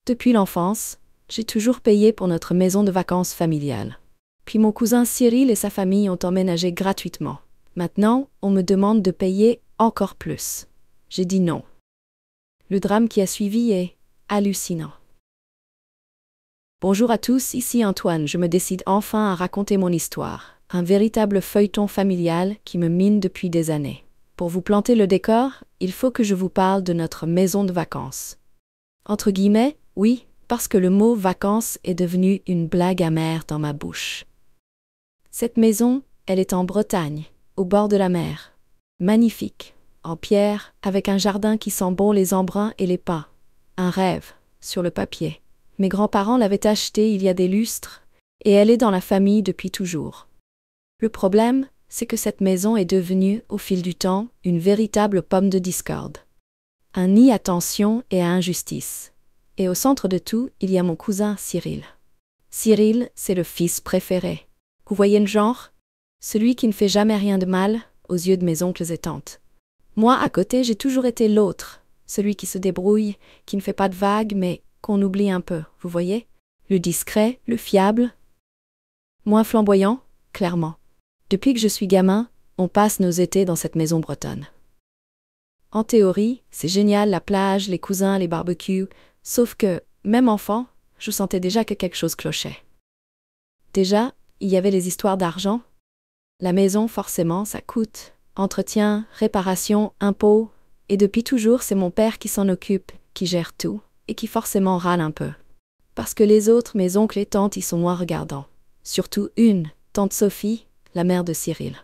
Depuis l'enfance, j'ai toujours payé pour notre maison de vacances familiale. Puis mon cousin Cyril et sa famille ont emménagé gratuitement. Maintenant, on me demande de payer encore plus. J'ai dit non. Le drame qui a suivi est hallucinant. Bonjour à tous, ici Antoine, je me décide enfin à raconter mon histoire. Un véritable feuilleton familial qui me mine depuis des années. Pour vous planter le décor, il faut que je vous parle de notre maison de vacances. Entre guillemets, oui, parce que le mot vacances est devenu une blague amère dans ma bouche. Cette maison, elle est en Bretagne, au bord de la mer. Magnifique, en pierre, avec un jardin qui sent bon les embruns et les pins. Un rêve, sur le papier. Mes grands-parents l'avaient achetée il y a des lustres, et elle est dans la famille depuis toujours. Le problème, c'est que cette maison est devenue, au fil du temps, une véritable pomme de discorde. Un nid à tension et à injustice. Et au centre de tout, il y a mon cousin Cyril. Cyril, c'est le fils préféré. Vous voyez le genre? Celui qui ne fait jamais rien de mal, aux yeux de mes oncles et tantes. Moi, à côté, j'ai toujours été l'autre, celui qui se débrouille, qui ne fait pas de vagues, mais qu'on oublie un peu, vous voyez? Le discret, le fiable. Moins flamboyant, clairement. Depuis que je suis gamin, on passe nos étés dans cette maison bretonne. En théorie, c'est génial, la plage, les cousins, les barbecues, sauf que, même enfant, je sentais déjà que quelque chose clochait. Déjà, il y avait les histoires d'argent. La maison, forcément, ça coûte. Entretien, réparation, impôts. Et depuis toujours, c'est mon père qui s'en occupe, qui gère tout, et qui forcément râle un peu. Parce que les autres, mes oncles et tantes, y sont moins regardants. Surtout une, tante Sophie, la mère de Cyril.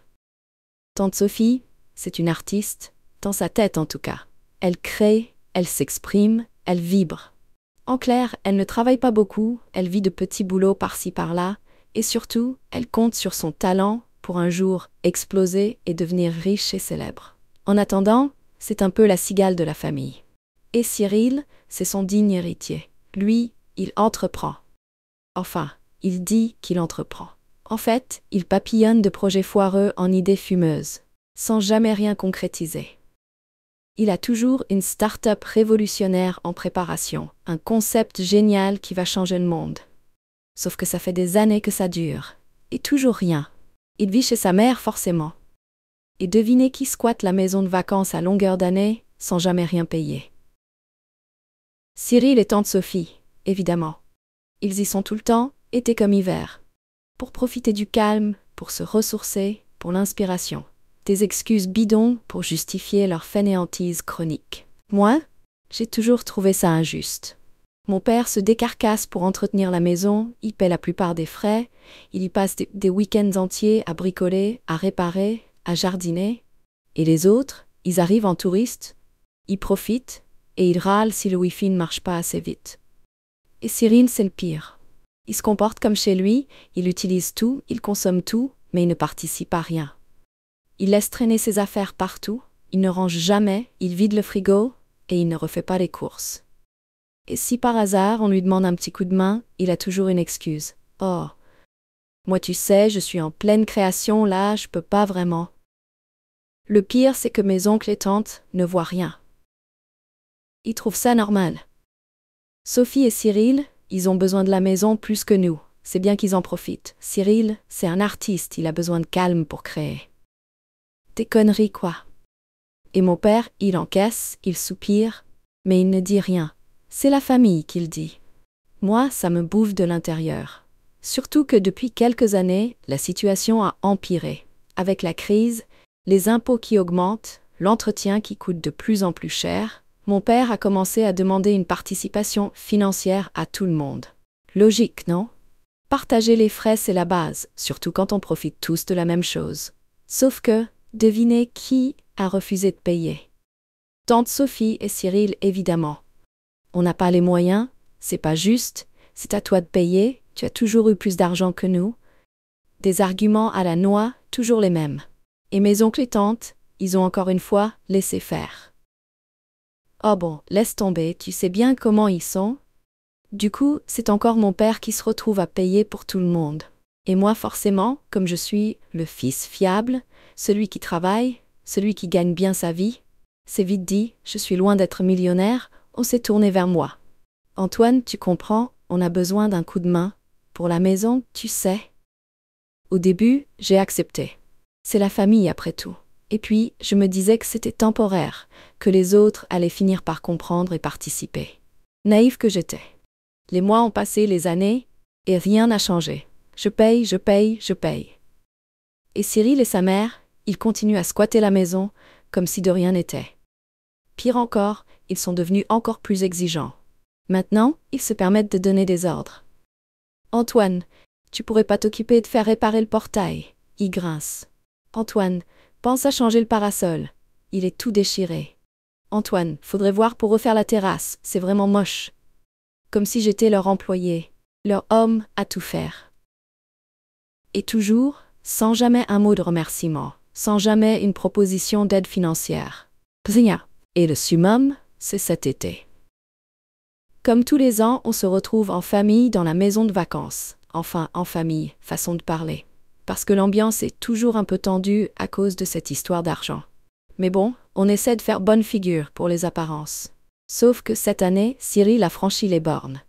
Tante Sophie, c'est une artiste, dans sa tête en tout cas. Elle crée, elle s'exprime, elle vibre. En clair, elle ne travaille pas beaucoup, elle vit de petits boulots par-ci par-là, et surtout, elle compte sur son talent pour un jour exploser et devenir riche et célèbre. En attendant, c'est un peu la cigale de la famille. Et Cyril, c'est son digne héritier. Lui, il entreprend. Enfin, il dit qu'il entreprend. En fait, il papillonne de projets foireux en idées fumeuses, sans jamais rien concrétiser. Il a toujours une start-up révolutionnaire en préparation, un concept génial qui va changer le monde. Sauf que ça fait des années que ça dure, et toujours rien. Il vit chez sa mère forcément. Et devinez qui squatte la maison de vacances à longueur d'année, sans jamais rien payer. Cyril et tante Sophie, évidemment. Ils y sont tout le temps, été comme hiver. Pour profiter du calme, pour se ressourcer, pour l'inspiration. Des excuses bidons pour justifier leur fainéantise chronique. Moi, j'ai toujours trouvé ça injuste. Mon père se décarcasse pour entretenir la maison, il paie la plupart des frais, il y passe des week-ends entiers à bricoler, à réparer, à jardiner. Et les autres, ils arrivent en touristes, ils profitent, et ils râlent si le Wi-Fi ne marche pas assez vite. Et Cyril, c'est le pire. Il se comporte comme chez lui, il utilise tout, il consomme tout, mais il ne participe à rien. Il laisse traîner ses affaires partout, il ne range jamais, il vide le frigo, et il ne refait pas les courses. Et si par hasard on lui demande un petit coup de main, il a toujours une excuse. « Oh, moi tu sais, je suis en pleine création là, je peux pas vraiment. » Le pire, c'est que mes oncles et tantes ne voient rien. Ils trouvent ça normal. Sophie et Cyril, ils ont besoin de la maison plus que nous. C'est bien qu'ils en profitent. Cyril, c'est un artiste, il a besoin de calme pour créer. Des conneries, quoi. Et mon père, il encaisse, il soupire, mais il ne dit rien. C'est la famille qui le dit. Moi, ça me bouffe de l'intérieur. Surtout que depuis quelques années, la situation a empiré. Avec la crise, les impôts qui augmentent, l'entretien qui coûte de plus en plus cher, mon père a commencé à demander une participation financière à tout le monde. Logique, non? Partager les frais, c'est la base, surtout quand on profite tous de la même chose. Sauf que, devinez qui a refusé de payer. Tante Sophie et Cyril, évidemment. On n'a pas les moyens, c'est pas juste, c'est à toi de payer, tu as toujours eu plus d'argent que nous. Des arguments à la noix, toujours les mêmes. Et mes oncles et tantes, ils ont encore une fois laissé faire. Oh bon, laisse tomber, tu sais bien comment ils sont. Du coup, c'est encore mon père qui se retrouve à payer pour tout le monde. Et moi, forcément, comme je suis le fils fiable, celui qui travaille, celui qui gagne bien sa vie, c'est vite dit, je suis loin d'être millionnaire, on s'est tourné vers moi. Antoine, tu comprends, on a besoin d'un coup de main. Pour la maison, tu sais. Au début, j'ai accepté. C'est la famille après tout. Et puis, je me disais que c'était temporaire, que les autres allaient finir par comprendre et participer. Naïve que j'étais. Les mois ont passé, les années, et rien n'a changé. Je paye, je paye, je paye. Et Cyril et sa mère, ils continuent à squatter la maison, comme si de rien n'était. Pire encore, ils sont devenus encore plus exigeants. Maintenant, ils se permettent de donner des ordres. Antoine, tu pourrais pas t'occuper de faire réparer le portail. Il grince. Antoine, pense à changer le parasol. Il est tout déchiré. Antoine, faudrait voir pour refaire la terrasse, c'est vraiment moche. Comme si j'étais leur employé, leur homme à tout faire. Et toujours, sans jamais un mot de remerciement, sans jamais une proposition d'aide financière. Rien. Et le summum, c'est cet été. Comme tous les ans, on se retrouve en famille dans la maison de vacances. Enfin, en famille, façon de parler. Parce que l'ambiance est toujours un peu tendue à cause de cette histoire d'argent. Mais bon, on essaie de faire bonne figure pour les apparences. Sauf que cette année, Cyril a franchi les bornes.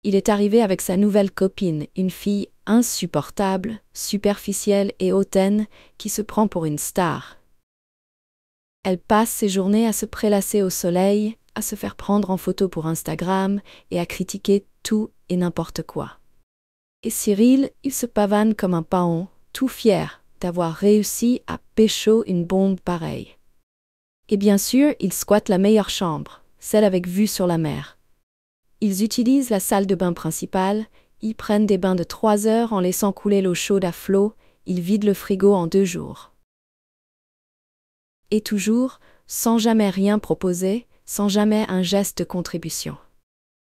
Il est arrivé avec sa nouvelle copine, une fille insupportable, superficielle et hautaine, qui se prend pour une star. Elle passe ses journées à se prélasser au soleil, à se faire prendre en photo pour Instagram et à critiquer tout et n'importe quoi. Et Cyril, il se pavane comme un paon, tout fier d'avoir réussi à pécho une bombe pareille. Et bien sûr, il squatte la meilleure chambre, celle avec vue sur la mer. Ils utilisent la salle de bain principale, ils prennent des bains de 3 heures en laissant couler l'eau chaude à flot, ils vident le frigo en 2 jours. Et toujours, sans jamais rien proposer, sans jamais un geste de contribution.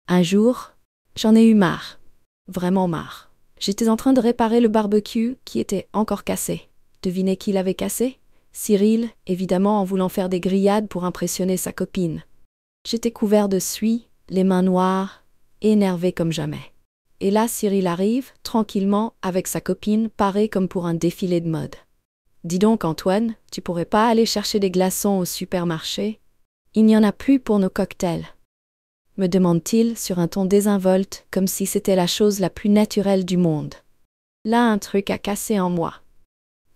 Un jour, j'en ai eu marre. Vraiment marre. J'étais en train de réparer le barbecue qui était encore cassé. Devinez qui l'avait cassé? Cyril, évidemment en voulant faire des grillades pour impressionner sa copine. J'étais couvert de suie, les mains noires, énervé comme jamais. Et là Cyril arrive, tranquillement, avec sa copine, paré comme pour un défilé de mode. Dis donc Antoine, tu pourrais pas aller chercher des glaçons au supermarché? Il n'y en a plus pour nos cocktails. Me demande-t-il sur un ton désinvolte, comme si c'était la chose la plus naturelle du monde. Là un truc a cassé en moi.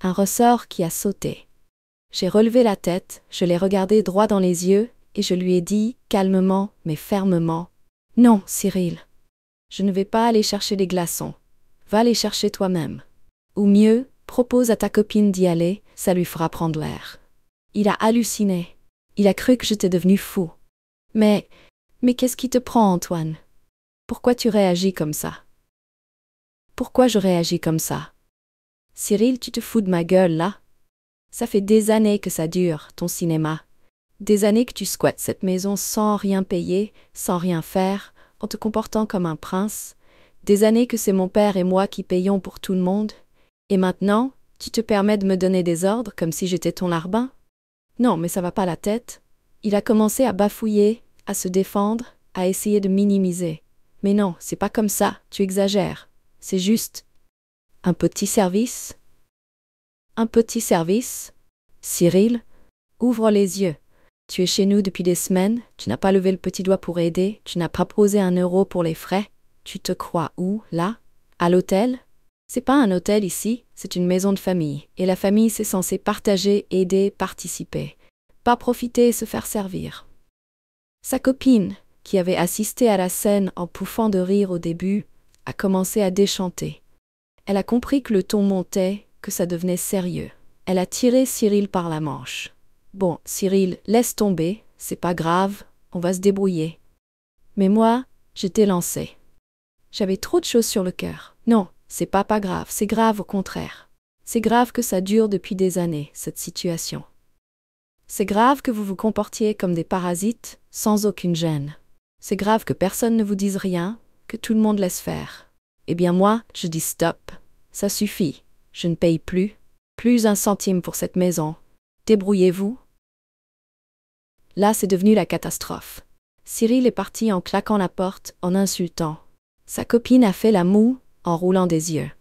Un ressort qui a sauté. J'ai relevé la tête, je l'ai regardé droit dans les yeux, et je lui ai dit, calmement mais fermement, « Non, Cyril. Je ne vais pas aller chercher des glaçons. Va les chercher toi-même. Ou mieux, propose à ta copine d'y aller, ça lui fera prendre l'air. » Il a halluciné. Il a cru que j'étais devenu fou. Mais qu'est-ce qui te prend, Antoine? Pourquoi tu réagis comme ça? Pourquoi je réagis comme ça? Cyril, tu te fous de ma gueule, là? Ça fait des années que ça dure, ton cinéma. Des années que tu squattes cette maison sans rien payer, sans rien faire, en te comportant comme un prince. Des années que c'est mon père et moi qui payons pour tout le monde. Et maintenant, tu te permets de me donner des ordres comme si j'étais ton larbin? Non, mais ça va pas la tête. Il a commencé à bafouiller, à se défendre, à essayer de minimiser. Mais non, c'est pas comme ça, tu exagères. C'est juste un petit service. Un petit service? Cyril, ouvre les yeux. Tu es chez nous depuis des semaines, tu n'as pas levé le petit doigt pour aider, tu n'as pas posé 1 euro pour les frais. Tu te crois où, là? À l'hôtel? C'est pas un hôtel ici, c'est une maison de famille. Et la famille, c'est censé partager, aider, participer. Pas profiter et se faire servir. Sa copine, qui avait assisté à la scène en pouffant de rire au début, a commencé à déchanter. Elle a compris que le ton montait, que ça devenait sérieux. Elle a tiré Cyril par la manche. Bon, Cyril, laisse tomber, c'est pas grave, on va se débrouiller. Mais moi, j'étais lancée. J'avais trop de choses sur le cœur. Non, c'est pas grave, c'est grave au contraire. C'est grave que ça dure depuis des années, cette situation. C'est grave que vous vous comportiez comme des parasites, sans aucune gêne. C'est grave que personne ne vous dise rien, que tout le monde laisse faire. Eh bien moi, je dis stop. Ça suffit. Je ne paye plus. Plus 1 centime pour cette maison. Débrouillez-vous. Là, c'est devenu la catastrophe. Cyril est parti en claquant la porte, en insultant. Sa copine a fait la moue, en roulant des yeux.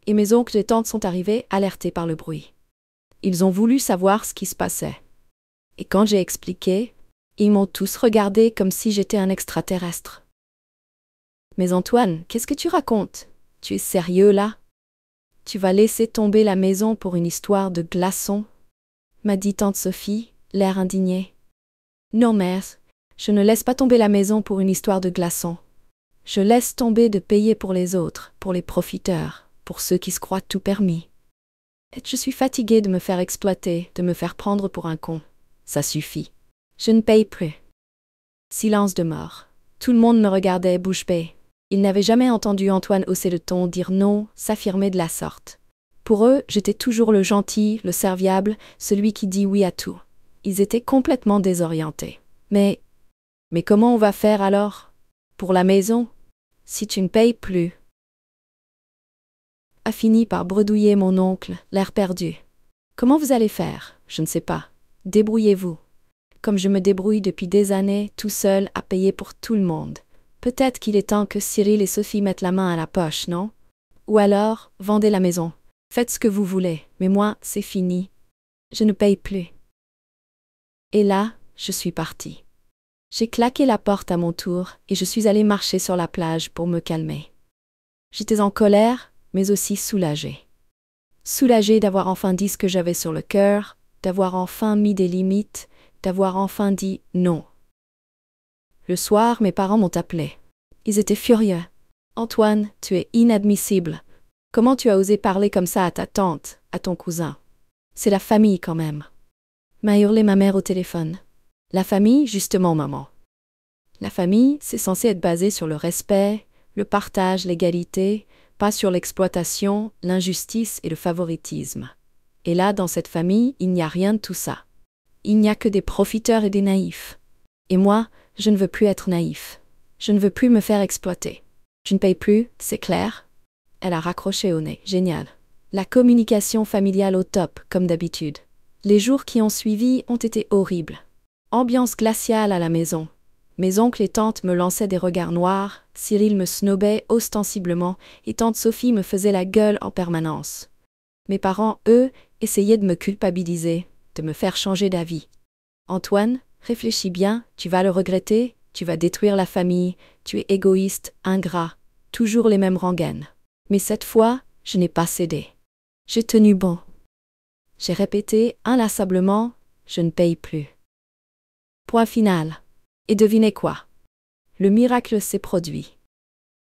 Et mes oncles et tantes sont arrivés, alertés par le bruit. Ils ont voulu savoir ce qui se passait. Et quand j'ai expliqué, ils m'ont tous regardé comme si j'étais un extraterrestre. Mais Antoine, qu'est-ce que tu racontes? Tu es sérieux là? Tu vas laisser tomber la maison pour une histoire de glaçons? M'a dit tante Sophie, l'air indigné. Non, mère, je ne laisse pas tomber la maison pour une histoire de glaçons. Je laisse tomber de payer pour les autres, pour les profiteurs, pour ceux qui se croient tout permis. Et je suis fatiguée de me faire exploiter, de me faire prendre pour un con. Ça suffit. Je ne paye plus. Silence de mort. Tout le monde me regardait bouche bée. Ils n'avaient jamais entendu Antoine hausser le ton, dire non, s'affirmer de la sorte. Pour eux, j'étais toujours le gentil, le serviable, celui qui dit oui à tout. Ils étaient complètement désorientés. Mais comment on va faire alors? Pour la maison? Si tu ne payes plus. A fini par bredouiller mon oncle, l'air perdu. Comment vous allez faire? Je ne sais pas. Débrouillez-vous. Comme je me débrouille depuis des années, tout seul, à payer pour tout le monde. Peut-être qu'il est temps que Cyril et Sophie mettent la main à la poche, non? Ou alors, vendez la maison. Faites ce que vous voulez, mais moi, c'est fini. Je ne paye plus. Et là, je suis partie. J'ai claqué la porte à mon tour et je suis allée marcher sur la plage pour me calmer. J'étais en colère, mais aussi soulagée. Soulagée d'avoir enfin dit ce que j'avais sur le cœur, d'avoir enfin mis des limites, d'avoir enfin dit non. Le soir, mes parents m'ont appelé. Ils étaient furieux. Antoine, tu es inadmissible. Comment tu as osé parler comme ça à ta tante, à ton cousin? C'est la famille quand même. M'a hurlé ma mère au téléphone. La famille, justement, maman. La famille, c'est censé être basé sur le respect, le partage, l'égalité, pas sur l'exploitation, l'injustice et le favoritisme. Et là, dans cette famille, il n'y a rien de tout ça. Il n'y a que des profiteurs et des naïfs. Et moi, je ne veux plus être naïf. Je ne veux plus me faire exploiter. Je ne paye plus, c'est clair? Elle a raccroché au nez. Génial. La communication familiale au top, comme d'habitude. Les jours qui ont suivi ont été horribles. Ambiance glaciale à la maison. Mes oncles et tantes me lançaient des regards noirs, Cyril me snobait ostensiblement et tante Sophie me faisait la gueule en permanence. Mes parents, eux, essayaient de me culpabiliser, de me faire changer d'avis. Antoine, réfléchis bien, tu vas le regretter, tu vas détruire la famille, tu es égoïste, ingrat, toujours les mêmes rengaines. Mais cette fois, je n'ai pas cédé. J'ai tenu bon. J'ai répété inlassablement, je ne paye plus. Point final. Et devinez quoi? Le miracle s'est produit.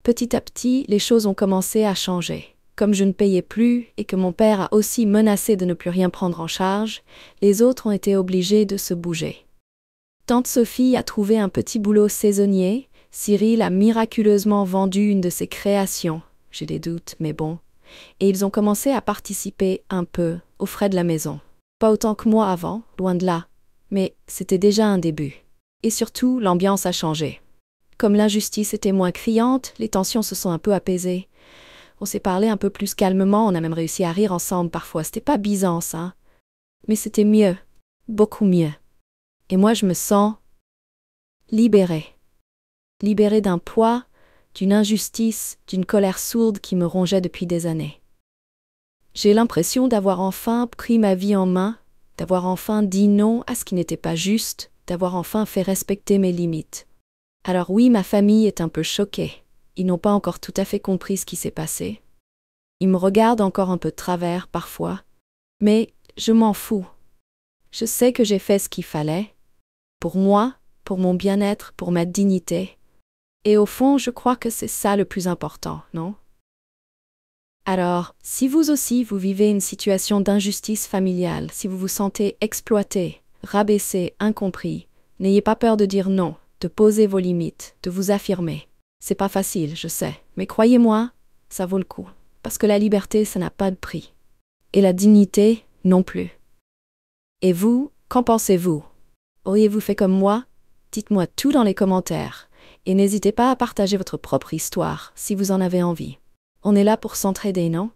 Petit à petit, les choses ont commencé à changer. Comme je ne payais plus et que mon père a aussi menacé de ne plus rien prendre en charge, les autres ont été obligés de se bouger. Tante Sophie a trouvé un petit boulot saisonnier, Cyril a miraculeusement vendu une de ses créations, j'ai des doutes, mais bon, et ils ont commencé à participer un peu aux frais de la maison. Pas autant que moi avant, loin de là, mais c'était déjà un début. Et surtout, l'ambiance a changé. Comme l'injustice était moins criante, les tensions se sont un peu apaisées. On s'est parlé un peu plus calmement, on a même réussi à rire ensemble parfois. C'était pas Byzance, hein. Mais c'était mieux. Beaucoup mieux. Et moi, je me sens libérée. Libérée d'un poids, d'une injustice, d'une colère sourde qui me rongeait depuis des années. J'ai l'impression d'avoir enfin pris ma vie en main, d'avoir enfin dit non à ce qui n'était pas juste, d'avoir enfin fait respecter mes limites. Alors oui, ma famille est un peu choquée. Ils n'ont pas encore tout à fait compris ce qui s'est passé. Ils me regardent encore un peu de travers parfois. Mais je m'en fous. Je sais que j'ai fait ce qu'il fallait. Pour moi, pour mon bien-être, pour ma dignité. Et au fond, je crois que c'est ça le plus important, non? Alors, si vous aussi vous vivez une situation d'injustice familiale, si vous vous sentez exploité, rabaissé, incompris, n'ayez pas peur de dire non, de poser vos limites, de vous affirmer. C'est pas facile, je sais, mais croyez-moi, ça vaut le coup. Parce que la liberté, ça n'a pas de prix. Et la dignité, non plus. Et vous, qu'en pensez-vous? Auriez-vous fait comme moi? Dites-moi tout dans les commentaires. Et n'hésitez pas à partager votre propre histoire, si vous en avez envie. On est là pour s'entraider, non?